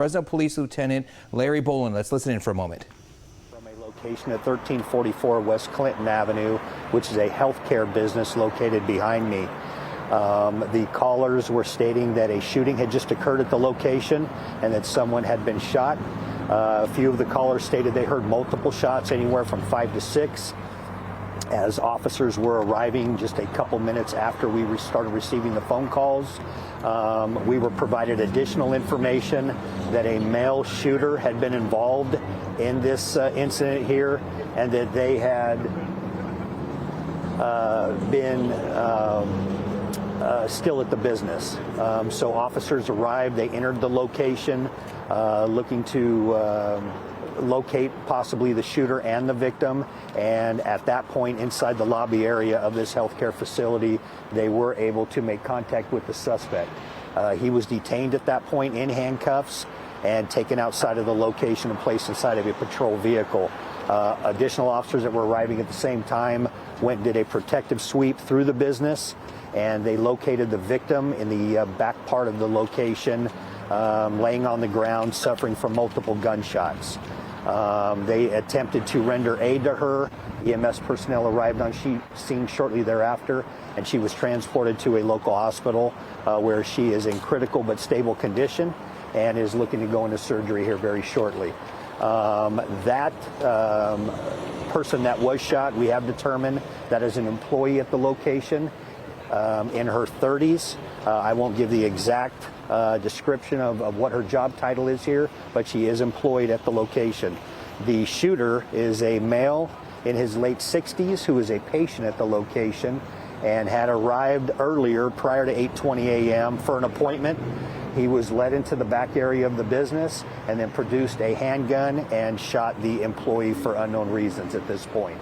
Fresno Police Lieutenant Larry Boland. Let's listen in for a moment. From a location at 1344 West Clinton Avenue, which is a healthcare business located behind me. The callers were stating that a shooting had just occurred at the location and that someone had been shot. A few of the callers stated they heard multiple shots, anywhere from 5 to 6. As officers were arriving just a couple minutes after we started receiving the phone calls, we were provided additional information that a male shooter had been involved in this incident here, and that they had been still at the business. So officers arrived, they entered the location looking to locate possibly the shooter and the victim, and at that point inside the lobby area of this healthcare facility, they were able to make contact with the suspect. He was detained at that point in handcuffs and taken outside of the location and placed inside of a patrol vehicle. Additional officers that were arriving at the same time went and did a protective sweep through the business, and they located the victim in the back part of the location, laying on the ground, suffering from multiple gunshots. They attempted to render aid to her. EMS personnel arrived on scene shortly thereafter, and she was transported to a local hospital where she is in critical but stable condition and is looking to go into surgery here very shortly. That person that was shot, we have determined that is an employee at the location, in her 30s. I won't give the exact description of what her job title is here, but she is employed at the location. The shooter is a male in his late 60s who is a patient at the location and had arrived earlier prior to 8:20 a.m. for an appointment. He was led into the back area of the business and then produced a handgun and shot the employee for unknown reasons at this point.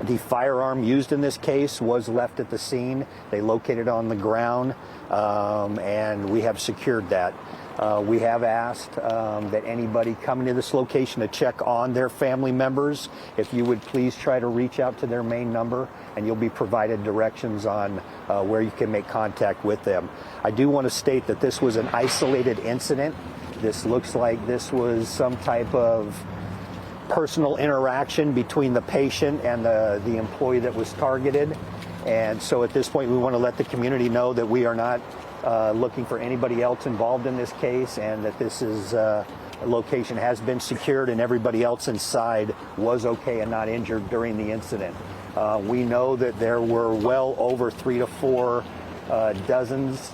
The firearm used in this case was left at the scene. They located it on the ground, and we have secured that. We have asked that anybody coming to this location to check on their family members, if you would please try to reach out to their main number, and you'll be provided directions on where you can make contact with them. I do want to state that this was an isolated incident. This looks like this was some type of personal interaction between the patient and the employee that was targeted. And so at this point, we want to let the community know that we are not looking for anybody else involved in this case, and that this is location has been secured and everybody else inside was okay and not injured during the incident. We know that there were well over 3 to 4 dozens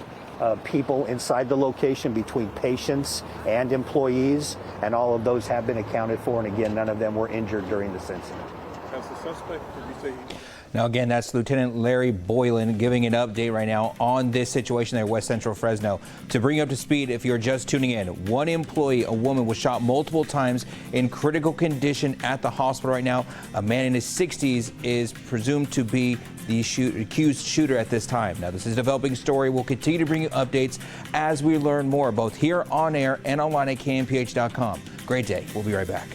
people inside the location between patients and employees, and all of those have been accounted for, and again, none of them were injured during this incident. Has the suspect, did you say? Now, again, that's Lieutenant Larry Boylan giving an update right now on this situation there at West Central Fresno. To bring you up to speed, if you're just tuning in, one employee, a woman, was shot multiple times in critical condition at the hospital right now. A man in his 60s is presumed to be the accused shooter at this time. Now, this is a developing story. We'll continue to bring you updates as we learn more, both here on air and online at KMPH.com. Great day. We'll be right back.